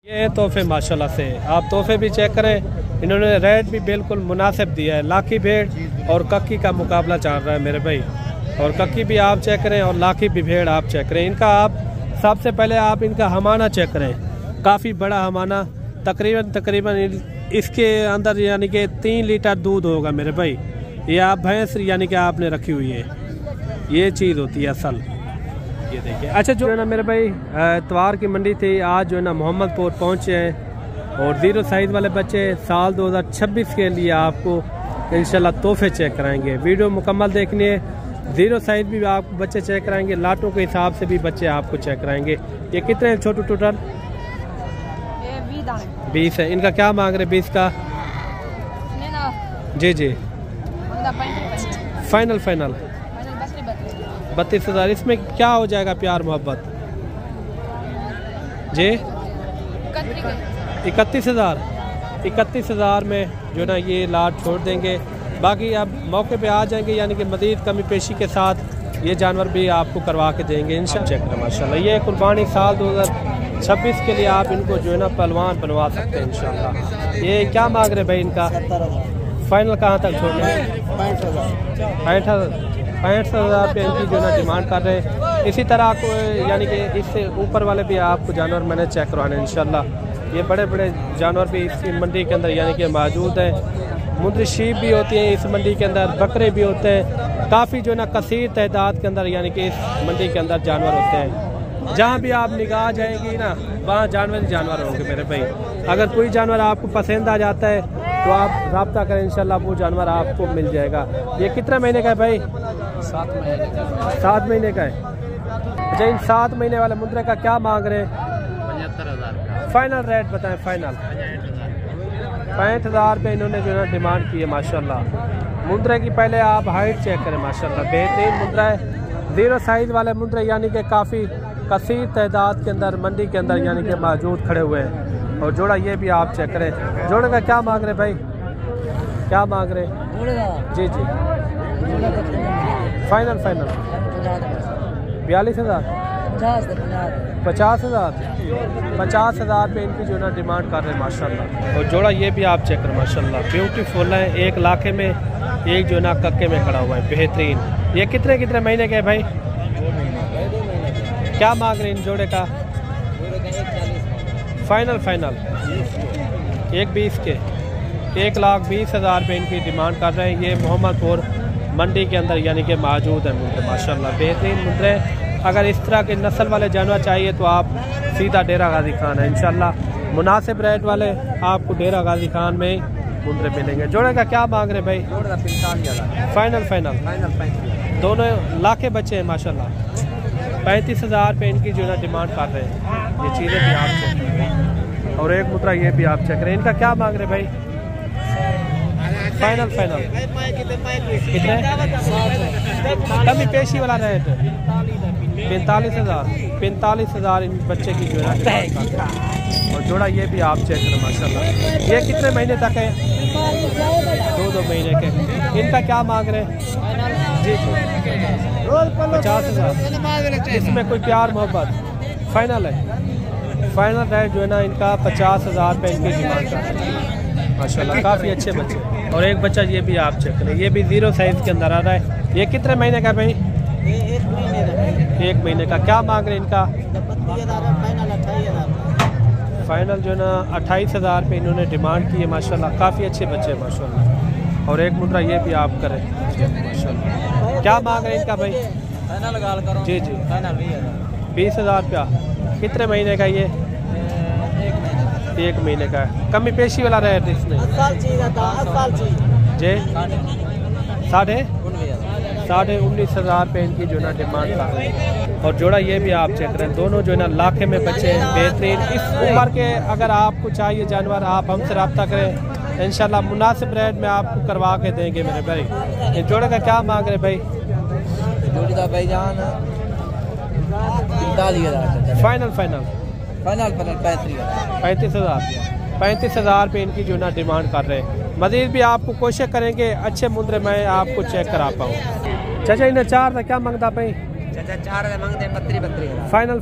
ये तोहफे माशाल्लाह से आप तोहफे भी चेक करें, इन्होंने रेट भी बिल्कुल मुनासिब दिया है। लाखी भेड़ और कक्की का मुकाबला चल रहा है मेरे भाई, और कक्की भी आप चेक करें और लाखी भी भेड़ आप चेक करें। इनका आप सबसे पहले आप इनका हमाना चेक करें, काफ़ी बड़ा हमाना, तकरीबन इसके अंदर यानी कि 3 लीटर दूध होगा मेरे भाई। ये आप भैंस यानी कि आपने रखी हुई है, ये चीज़ होती है असल। ये देखिए। अच्छा जो है ना मेरे भाई इतवार की मंडी थी, आज जो है ना मोहम्मदपुर पहुँचे हैं और 0 साइज़ वाले बच्चे साल 2026 के लिए आपको इंशाल्लाह तोहफे चेक कराएंगे। वीडियो मुकम्मल देखनी है। 0 साइज़ भी आप बच्चे चेक कराएंगे, लाटों के हिसाब से भी बच्चे आपको चेक कराएंगे। ये कितने हैं छोटू टोटल? 20 है। इनका क्या मांग रहे 20 का? जी जी फाइनल 32,000। इसमें क्या हो जाएगा प्यार मोहब्बत जी? 31,000 में जो ना ये लाट छोड़ देंगे। बाकी अब मौके पे आ जाएंगे, यानी कि मज़ीद कमी पेशी के साथ ये जानवर भी आपको करवा के देंगे इंशाल्लाह। चेक करें माशाल्लाह, ये कुर्बानी साल 2026 के लिए आप इनको जो है ना पहलवान बनवा सकते हैं इंशाल्लाह। ये क्या मांग रहे भाई इनका? फाइनल कहाँ तक छोड़ रहे हैं? 65,000 रुपये इनकी जो ना डिमांड कर रहे हैं। इसी तरह आपको यानी कि इससे ऊपर वाले भी आपको जानवर मैंने चेक करवाने इंशाल्लाह। ये बड़े बड़े जानवर भी इस मंडी के अंदर यानी कि मौजूद हैं। मुंदरी शीप भी होती हैं इस मंडी के अंदर, बकरे भी होते हैं, काफ़ी जो ना कसीर तादाद के अंदर यानी कि इस मंडी के अंदर जानवर होते हैं। जहाँ भी आप निगाह जाएंगी ना वहाँ जानवर ही जानवर होंगे मेरे भाई। अगर कोई जानवर आपको पसंद आ जाता है तो आप रब्ता करें, इंशाल्लाह वो जानवर आपको मिल जाएगा। ये कितने महीने का है भाई? 7 महीने। 7 महीने का है। अच्छा, इन 7 महीने वाले मुंद्रे का क्या मांग रहे हैं? 75,000 फाइनल रेट बताएं। फाइनल 65,000 रुपये इन्होंने जो है डिमांड की है माशाल्लाह। मुंद्रे की पहले आप हाइट चेक करें माशाल्लाह, बेहतरीन मुंद्रा है। 0 साइज़ वाले मुंद्रे यानी कि काफ़ी कसीर तादाद के अंदर मंडी के अंदर यानी कि मौजूद खड़े हुए हैं। और जोड़ा ये भी आप चेक करें। जोड़े का क्या मांग रहे भाई? क्या मांग रहे? जी जी फाइनल 42,000 50,000 पे इनकी जो ना डिमांड कर रहे हैं माशाल्लाह। और जोड़ा ये भी आप चेक करें माशाल्लाह, ब्यूटीफुल है। एक लाखे में एक जो ना कक्के में खड़ा हुआ है, बेहतरीन। ये कितने महीने के भाई? क्या मांग रहे हैं इन जोड़े का? फाइनल 1,20 के 1,20,000 रुपये इनकी डिमांड कर रहे हैं। ये मोहम्मदपुर मंडी के अंदर यानी कि मौजूद है मुंद्रे माशाल्लाह, बेहतरीन मुंद्रे। अगर इस तरह के नस्ल वाले जानवर चाहिए तो आप सीधा डेरा गाजी खान है इंशाल्लाह। मुनासिब रेट वाले आपको डेरा गाजी खान में मुंद्रे मिलेंगे। जोड़े का क्या मांग रहे भाई? 45,000 फाइनल दोनों लाखे बच्चे हैं माशाल्लाह। 35,000 रुपये इनकी जो है डिमांड कर रहे हैं। ये चीज़ें भी आप चेक करें। और एक मुद्रा ये भी आप चेक करें। इनका क्या मांग रहे भाई? फाइनल कितने? कमी पेशी वाला रेट 45,000 इन बच्चे की जो है डिमांड कर रहे हैं। और जोड़ा ये भी आप चेक करें माशाल्लाह। ये कितने महीने तक है? 2 महीने के। इनका क्या मांग रहे हैं? जी 50,000। इसमें कोई प्यार मोहब्बत? फाइनल है। फाइनल रेट जो है ना इनका 50,000 रुपये इनकी डिमांड कर रहे हैं माशाल्लाह। काफ़ी अच्छे बच्चे। और एक बच्चा ये भी आप चेक करें, ये भी 0 साइज़ के अंदर आ रहा है। ये कितने महीने का भाई? 1 महीने का। क्या मांग रहे हैं इनका? फाइनल जो है ना 28,000 रुपये इन्होंने डिमांड की है माशाल्लाह। काफ़ी अच्छे बच्चे हैं माशाल्लाह। और एक मुद्रा ये भी आप करें माशाल्लाह। क्या मांग रहे हैं इनका भाई? जी 20,000 रुपया। कितने महीने का ये? 1 महीने का है। कमी पेशी वाला रेट इसमें जी 19,500 रुपये इनकी जो ना डिमांड का है। और जोड़ा ये भी आप चेक करें, दोनों जो है ना लाखे में बच्चे हैं, बेहतरीन। इस उम्र के अगर आपको चाहिए जानवर आप हमसे रब्ता करें, इंशाल्लाह मुनासिब रेट में आपको करवा के देंगे मेरे भाई। ये जोड़े का क्या मांग रहे भाई? जोड़ी का भाई जान 45,000 फाइनल 35,000 रुपये इनकी जो ना डिमांड कर रहे हैं। मज़ीद भी आपको कोशिश करेंगे अच्छे मुंद्रे मैं आपको चेक करा पाऊँ। चाचा इन्हें 4 का क्या मांगता भाई? चाचा 4 मांगते 32,000। फाइनल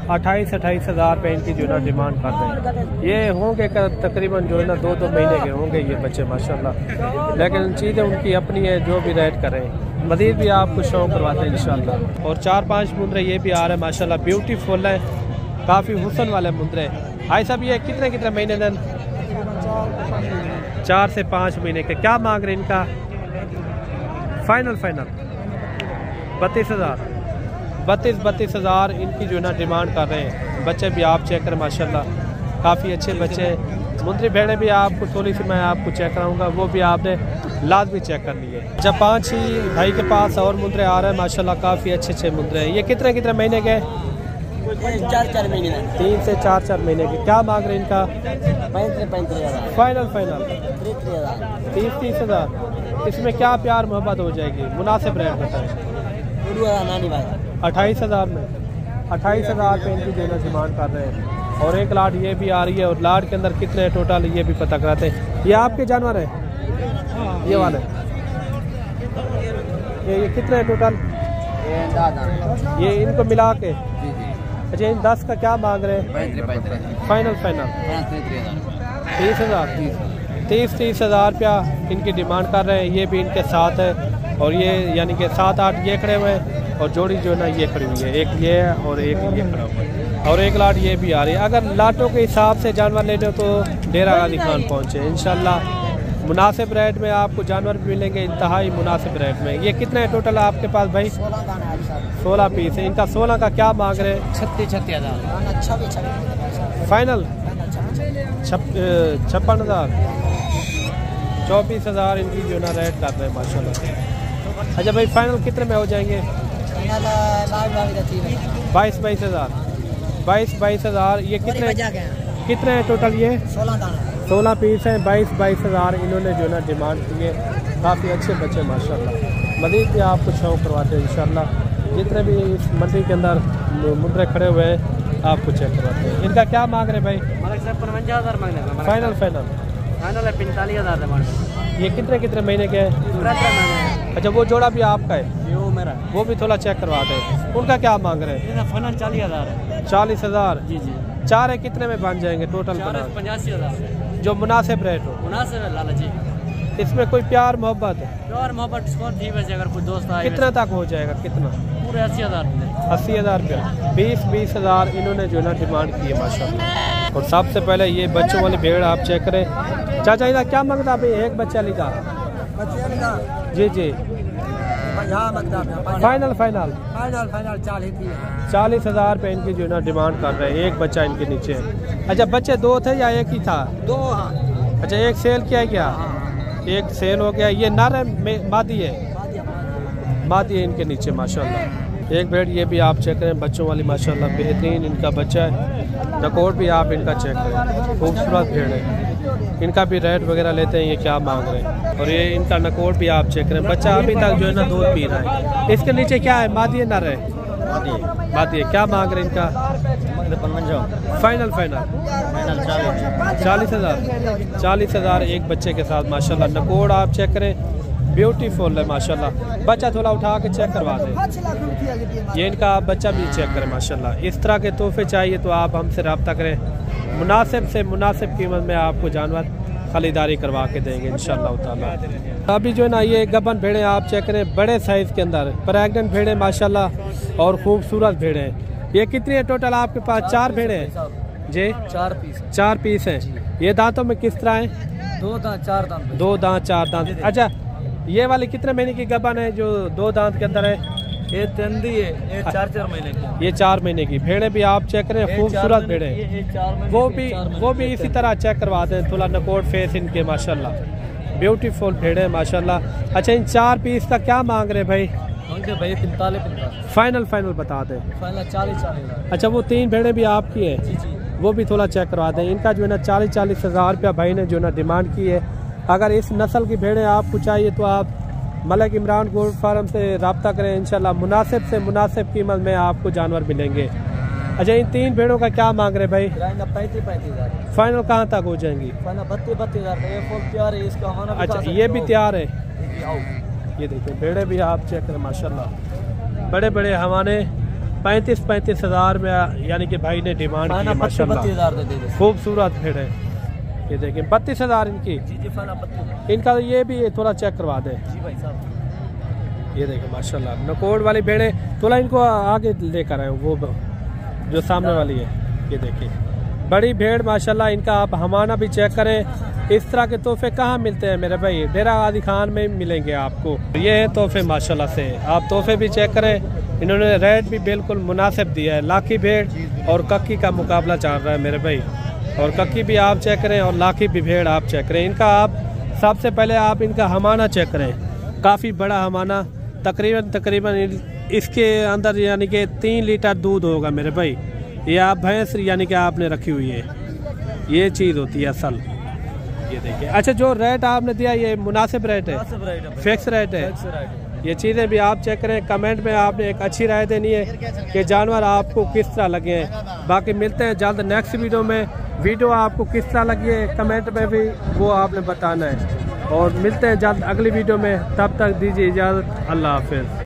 28-28 हज़ार रुपये इनकी जो है ना डिमांड कर रहे हैं। ये होंगे तकरीबन जो है ना 2-2 महीने के होंगे ये बच्चे माशाल्लाह, लेकिन चीज़ें उनकी अपनी है, जो भी रेट करें। मज़ीद भी आपको शौक करवाते हैं इंशाल्लाह। और 4-5 मुंदरे ये भी आ रहे हैं माशाल्लाह, ब्यूटीफुल है, काफ़ी हुस्न वाले मुंदरे। भाई साहब ये कितने महीने दिन? 4 से 5 महीने के। क्या मांग रहे हैं इनका? फाइनल 32 हज़ार इनकी जो है ना डिमांड कर रहे हैं। बच्चे भी आप चेक करें माशाल्लाह, काफ़ी अच्छे बच्चे हैं। मुंदरी भेड़ें भी आपको थोड़ी सी मैं आपको चेक कराऊंगा, वो भी आपने लाजमी चेक करनी है। जब 5 ही भाई के पास और मुंदरे आ रहे हैं माशाल्लाह, काफ़ी अच्छे मुंदरे हैं। ये कितने महीने के? 4 महीने 3 से 4 महीने के। क्या मांग रहे हैं इनका? 35 फाइनल 30 30,000। इसमें क्या प्यार मोहब्बत हो जाएगी? मुनासिब रेट बताएं। 28 हज़ार में 28 हज़ार पे इनकी जो है डिमांड कर रहे हैं। और एक लाट ये भी आ रही है, और लाट के अंदर कितने टोटल ये भी पता कराते हैं। ये आपके जानवर है? ये वाले ये कितने टोटल? ये इनको मिला के? अच्छा, इन 10 का क्या मांग रहे हैं? फाइनल 30 हज़ार 30 हज़ार रुपया इनकी डिमांड कर रहे हैं। ये भी इनके साथ है, और ये यानी कि 7-8 ये खड़े हुए हैं, और जोड़ी जो है ना ये खड़ी हुई है। एक ये है और एक ये खड़ा हुआ है, और एक लाट ये भी आ रही है। अगर लाटों के हिसाब से जानवर लेने हो तो डेरा गाजी खान पहुँचे इंशाल्लाह। मुनासिब रेट में आपको जानवर भी मिलेंगे, इंतहाई मुनासिब रेट में। ये कितने टोटल है आपके पास भाई? 16 पीस है। इनका 16 का क्या मांग रहे हैं? 36 हज़ार फाइनल 56 हज़ार 24 हज़ार इनकी जो ना रेट कर रहे हैं माशाल्लाह। अच्छा भाई, फाइनल कितने में हो जाएंगे? 22 हज़ार 22 हज़ार। ये कितने हैं टोटल? ये 16 पीस हैं। 22 हज़ार इन्होंने जो ना डिमांड की है। काफ़ी अच्छे बच्चे माशाल्लाह। मज़ीद भी आपको शौक करवाते हैं इंशाल्लाह। जितने भी इस मंडी के अंदर मुंदरे खड़े हुए हैं आपको चेक करवाते हैं। इनका क्या मांग रहे भाई? 55 हज़ार मांग रहे हैं। फाइनल है 45 हज़ार। ये कितने महीने के हैं? अच्छा, वो जोड़ा भी आपका है? वो मेरा, वो भी थोड़ा चेक करवा दें। उनका क्या मांग रहे हैं? फाइनल 40 हज़ार है। 40 हज़ार। जी। 4 है, कितने में बन जाएंगे टोटल? 85 हज़ार जो मुनासिब रेट हो। मुनासिब है लाला जी। इसमें कोई प्यार मोहब्बत? डिस्काउंट ठीक है, अगर कोई दोस्त आए। कितना तक हो जाएगा? कितना? पूरे 80 हज़ार 80 हज़ार रुपया। 20 हज़ार इन्होंने जो ना डिमांड की है माशाल्लाह। और सबसे पहले ये बच्चों वाली भेड़ आप चेक करें। चाचा इधर क्या मांगता भाई? एक बच्चा लीधा? जी। फाइनल 40 हज़ार पे इनकी जो ना डिमांड कर रहे हैं। एक बच्चा इनके नीचे है। अच्छा, बच्चे 2 थे या एक ही था? 2। हाँ। अच्छा, एक सेल किया क्या? एक सेल हो गया। ये नर है मादी है? मादी है इनके नीचे माशाल्लाह। एक भेड़ ये भी आप चेक करें, बच्चों वाली माशाल्लाह, बेहतरीन इनका बच्चा है। नकोट भी आप इनका चेक करें, खूबसूरत भेड़ है। इनका भी रेट वगैरह लेते हैं, ये क्या मांग रहे हैं। और ये इनका नकोट भी आप चेक करें। बच्चा अभी तक जो है ना दूध पी रहा है। इसके नीचे क्या है? मादी है नर है? मादी है। क्या मांग रहे हैं इनका? फाइनल 40 हज़ार एक बच्चे के साथ माशाल्लाह। नकोड़ आप चेक करें, ब्यूटीफुल है माशाल्लाह। बच्चा थोड़ा उठा के चेक करवा दें। ये इनका आप बच्चा भी चेक करें माशाल्लाह। इस तरह के तोहफे चाहिए तो आप हमसे रब्ता करें। मुनासिब से मुनासिब कीमत में आपको जानवर खरीदारी करवा के देंगे इंशाल्लाह ताला। अभी जो है ना ये गबन भेड़े आप चेक करें, बड़े साइज़ के अंदर प्रेग्नेंट भेड़े माशाल्लाह, और खूबसूरत भेड़े। ये कितनी है टोटल आपके पास? 4 भेड़े हैं जी? 4 पीस हैं। ये दांतों में किस तरह है? 2 दांत 4 दांत। 2 दांत 4 दांत। अच्छा, ये वाली कितने महीने की गबन है जो 2 दांत के अंदर है? ये तंदी है, ये 4 महीने की। ये 4 महीने की भेड़े भी आप चेक करें, खूबसूरत भेड़े। वो भी इसी तरह चेक करवा दें। थोड़ा नकोट फेस इनके माशाल्लाह, ब्यूटीफुल भेड़े माशाल्लाह। अच्छा, इन 4 पीस का क्या मांग रहे भाई? भाई 45। फाइनल बता दें। फाइनल 40। अच्छा, वो 3 भेड़े भी आपकी है? जी। वो भी थोड़ा चेक करवा दें। इनका जो है ना 40 हज़ार रुपया भाई ने जो ना डिमांड की है। अगर इस नस्ल की भेड़ें आपको चाहिए तो आप मलिक इमरान गोल्ड फार्म से रब्ता करें इंशाल्लाह। मुनासिब से मुनासिब कीमत में आपको जानवर मिलेंगे। अच्छा, इन 3 भेड़ों का क्या मांग रहे भाई? 35 हज़ार। फाइनल कहाँ तक हो जाएंगी? 32 हज़ार। ये फुल तैयार है इसका। अच्छा, ये भी तैयार है। ये देखिए भेड़े भी आप चेक करें माशाल्लाह, बड़े बड़े हवाने 35 हज़ार में यानी कि भाई ने डिमांड की है माशाल्लाह। 32,000 दे दे। खूबसूरत भेड़ है ये देखिए। 32,000 इनकी। जी जी फाना 32। इनका ये भी थोड़ा चेक करवा दें। जी भाई साहब। ये देखिए माशाल्लाह नकोड़ वाली भेड़े। थोड़ा इनको आगे लेकर आए वो जो सामने वाली है। ये देखिए बड़ी भेड़ माशाल्लाह। इनका आप हमाना भी चेक करें। इस तरह के तोहफे कहाँ मिलते हैं मेरे भाई? डेरा गाजी खान में मिलेंगे आपको। ये है तोहफे माशाल्लाह से। आप तोहफे भी चेक करें। इन्होंने रेट भी बिल्कुल मुनासिब दिया है। लाखी भेड़ और कक्की का मुकाबला चल रहा है मेरे भाई। और कक्की भी आप चेक करें और लाखी भी भेड़ आप चेक करें। इनका आप सबसे पहले आप इनका हमाना चेक करें। काफ़ी बड़ा हमाना, तकरीबन इसके अंदर यानी कि 3 लीटर दूध होगा मेरे भाई। ये आप भैंस यानी कि आपने रखी हुई है। ये चीज़ होती है असल। ये देखिए। अच्छा जो रेट आपने दिया ये मुनासिब रेट है, फिक्स रेट है। ये चीज़ें भी आप चेक करें। कमेंट में आपने एक अच्छी राय देनी है कि जानवर आपको किस तरह लगे हैं। बाकी मिलते हैं जल्द नेक्स्ट वीडियो में। वीडियो आपको किस तरह लगी है कमेंट में भी वो आपने बताना है। और मिलते हैं जल्द अगली वीडियो में। तब तक दीजिए इजाज़त। अल्लाह हाफिज़।